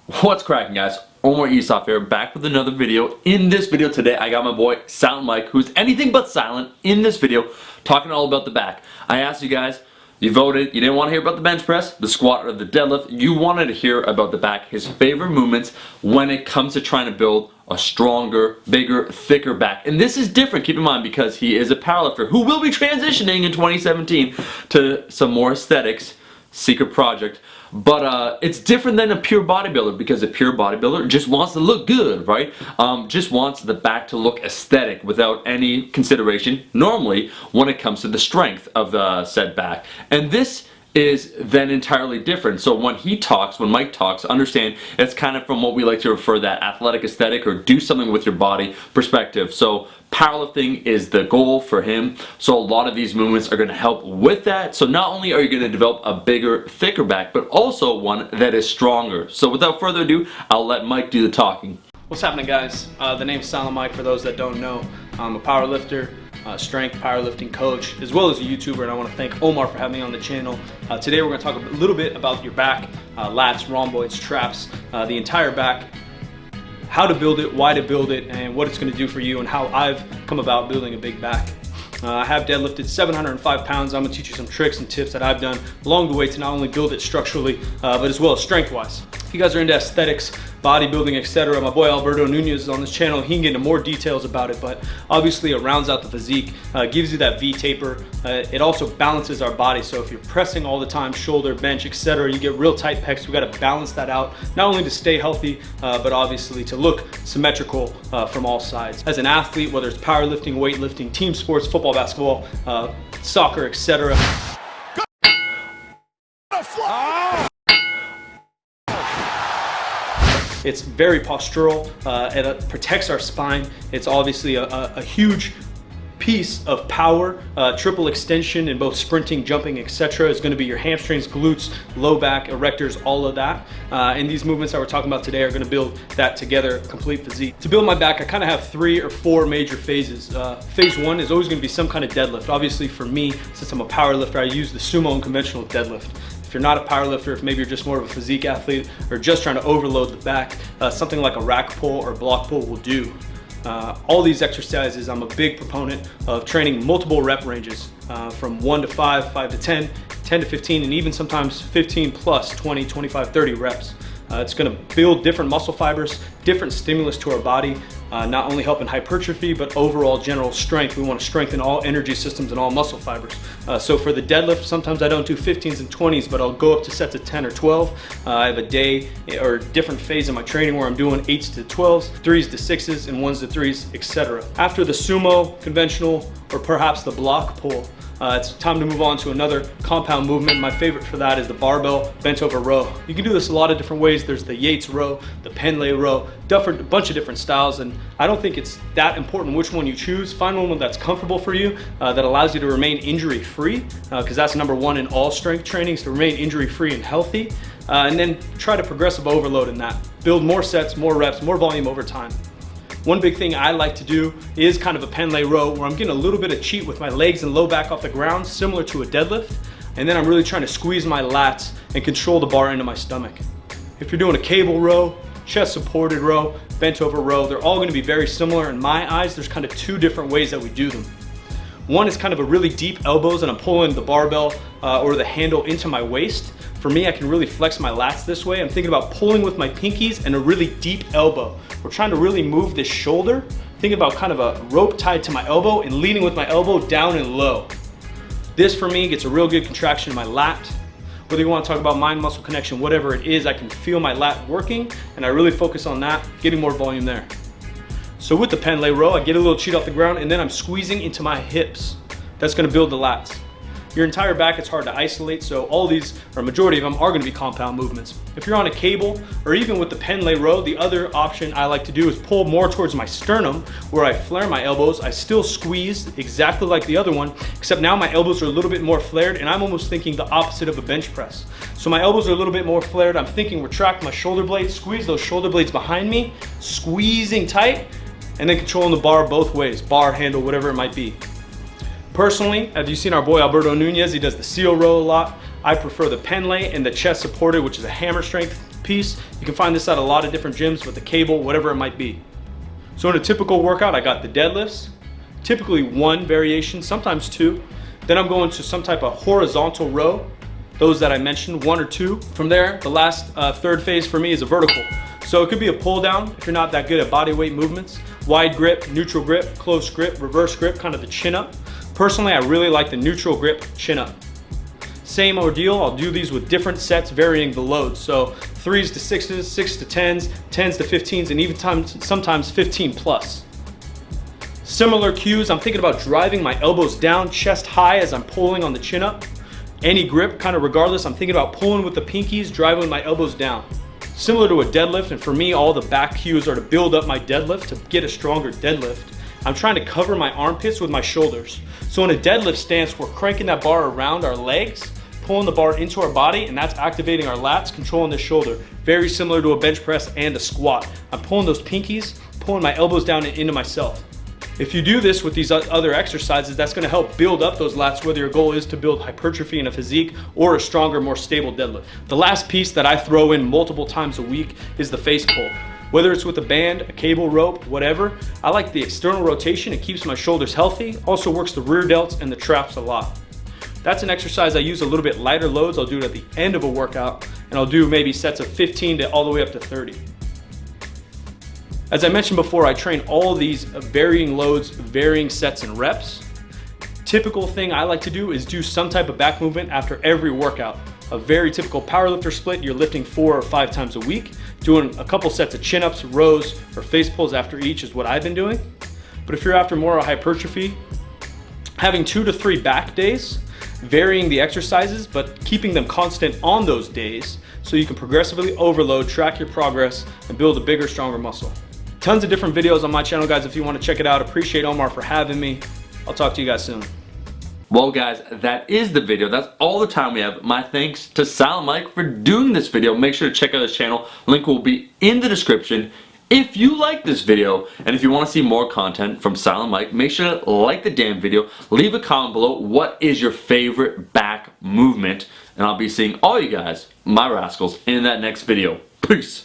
What's cracking, guys? Omar Isuf here, back with another video. In this video today, I got my boy Silent Mike, who's anything but silent in this video, talking all about the back. I asked you guys, you voted, you didn't want to hear about the bench press, the squat, or the deadlift. You wanted to hear about the back, his favorite movements when it comes to trying to build a stronger, bigger, thicker back. And this is different, keep in mind, because he is a powerlifter who will be transitioning in 2017 to some more aesthetics, secret project. But it's different than a pure bodybuilder, because a pure bodybuilder just wants to look good, right? Just wants the back to look aesthetic without any consideration normally when it comes to the strength of the said back. And this is then entirely different. So when Mike talks, understand it's kind of from what we like to refer that athletic aesthetic or do something with your body perspective. So powerlifting is the goal for him. So a lot of these movements are going to help with that. So not only are you going to develop a bigger, thicker back, but also one that is stronger. So without further ado, I'll let Mike do the talking. What's happening, guys? The name's Silent Mike, for those that don't know. I'm a powerlifter, strength powerlifting coach, as well as a YouTuber, and I want to thank Omar for having me on the channel. Today we're going to talk a little bit about your back, lats, rhomboids, traps, the entire back, how to build it, why to build it, and what it's going to do for you, and how I've come about building a big back. I have deadlifted 705 pounds. I'm going to teach you some tricks and tips that I've done along the way to not only build it structurally, but as well as strength-wise. If you guys are into aesthetics, bodybuilding, etc., my boy Alberto Nunez is on this channel. He can get into more details about it, but obviously it rounds out the physique, gives you that V taper. It also balances our body, so if you're pressing all the time, shoulder, bench, etc., you get real tight pecs. We got to balance that out, not only to stay healthy, but obviously to look symmetrical from all sides. As an athlete, whether it's powerlifting, weightlifting, team sports, football, basketball, soccer, etc. It's very postural, it protects our spine. It's obviously a huge piece of power. Triple extension in both sprinting, jumping, etc. is going to be your hamstrings, glutes, low back, erectors, all of that. And these movements that we're talking about today are going to build that together, complete physique. To build my back, I kind of have 3 or 4 major phases. Phase 1 is always going to be some kind of deadlift. Obviously for me, since I'm a power lifter, I use the sumo and conventional deadlift. If you're not a powerlifter, if maybe you're just more of a physique athlete or just trying to overload the back, something like a rack pull or block pull will do. All these exercises, I'm a big proponent of training multiple rep ranges, from 1 to 5, 5 to 10, 10 to 15, and even sometimes 15 plus 20, 25, 30 reps. It's going to build different muscle fibers, different stimulus to our body, not only helping hypertrophy, but overall general strength. We want to strengthen all energy systems and all muscle fibers. So for the deadlift, sometimes I don't do 15s and 20s, but I'll go up to sets of 10 or 12. I have a day or different phase in my training where I'm doing 8s to 12s, 3s to 6s, and 1s to 3s, etc. After the sumo, conventional, or perhaps the block pull, it's time to move on to another compound movement. My favorite for that is the barbell bent over row. You can do this a lot of different ways. There's the Yates row, the Pendlay row, a bunch of different styles, and I don't think it's that important which one you choose. Find one that's comfortable for you, that allows you to remain injury free, because that's number 1 in all strength trainings, to remain injury free and healthy, and then try to progressive overload in that. Build more sets, more reps, more volume over time. One big thing I like to do is kind of a Pendlay row, where I'm getting a little bit of cheat with my legs and low back off the ground, similar to a deadlift, and then I'm really trying to squeeze my lats and control the bar into my stomach. If you're doing a cable row, chest supported row, bent over row, they're all going to be very similar. In my eyes, there's kind of 2 different ways that we do them. One is kind of a really deep elbows, and I'm pulling the barbell or the handle into my waist. For me, I can really flex my lats this way. I'm thinking about pulling with my pinkies and a really deep elbow. We're trying to really move this shoulder. Think about kind of a rope tied to my elbow and leaning with my elbow down and low. This for me gets a real good contraction in my lat. Whether you want to talk about mind-muscle connection, whatever it is, I can feel my lat working, and I really focus on that, getting more volume there. So with the Pendlay row, I get a little cheat off the ground, and then I'm squeezing into my hips. That's going to build the lats. Your entire back, it's hard to isolate, so all these, or a majority of them, are going to be compound movements. If you're on a cable, or even with the Pendlay row, the other option I like to do is pull more towards my sternum, where I flare my elbows. I still squeeze exactly like the other one, except now my elbows are a little bit more flared, and I'm almost thinking the opposite of a bench press. So my elbows are a little bit more flared. I'm thinking retract my shoulder blades, squeeze those shoulder blades behind me, squeezing tight, and then controlling the bar both ways, bar, handle, whatever it might be. Personally, have you seen our boy Alberto Nunez? He does the seal row a lot. I prefer the Pendlay and the chest supported, which is a hammer strength piece. You can find this at a lot of different gyms with the cable, whatever it might be. So in a typical workout, I got the deadlifts, typically one variation, sometimes two. Then I'm going to some type of horizontal row, those that I mentioned, one or two. From there, the last third phase for me is a vertical. So it could be a pull down if you're not that good at body weight movements, wide grip, neutral grip, close grip, reverse grip, kind of the chin up. Personally, I really like the neutral grip chin up. Same ordeal, I'll do these with different sets varying the load. So 3s to 6s, 6 to 10s, 10s to 15s, and even sometimes 15 plus. Similar cues, I'm thinking about driving my elbows down chest high as I'm pulling on the chin up. Any grip, kind of regardless, I'm thinking about pulling with the pinkies, driving with my elbows down. Similar to a deadlift, and for me, all the back cues are to build up my deadlift to get a stronger deadlift. I'm trying to cover my armpits with my shoulders. So in a deadlift stance, we're cranking that bar around our legs, pulling the bar into our body, and that's activating our lats, controlling the shoulder. Very similar to a bench press and a squat. I'm pulling those pinkies, pulling my elbows down and into myself. If you do this with these other exercises, that's gonna help build up those lats, whether your goal is to build hypertrophy in a physique or a stronger, more stable deadlift. The last piece that I throw in multiple times a week is the face pull. Whether it's with a band, a cable, rope, whatever, I like the external rotation. It keeps my shoulders healthy, also works the rear delts and the traps a lot. That's an exercise I use a little bit lighter loads. I'll do it at the end of a workout, and I'll do maybe sets of 15 to all the way up to 30. As I mentioned before, I train all of these varying loads, varying sets and reps. Typical thing I like to do is do some type of back movement after every workout. A very typical powerlifter split, you're lifting 4 or 5 times a week. Doing a couple sets of chin-ups, rows, or face pulls after each is what I've been doing. But if you're after more hypertrophy, having 2 to 3 back days, varying the exercises, but keeping them constant on those days so you can progressively overload, track your progress, and build a bigger, stronger muscle. Tons of different videos on my channel, guys, if you want to check it out. Appreciate Omar for having me. I'll talk to you guys soon. Well guys, that is the video. That's all the time we have. My thanks to Silent Mike for doing this video. Make sure to check out his channel. Link will be in the description. If you like this video and if you want to see more content from Silent Mike, make sure to like the damn video. Leave a comment below. What is your favorite back movement? And I'll be seeing all you guys, my rascals, in that next video. Peace.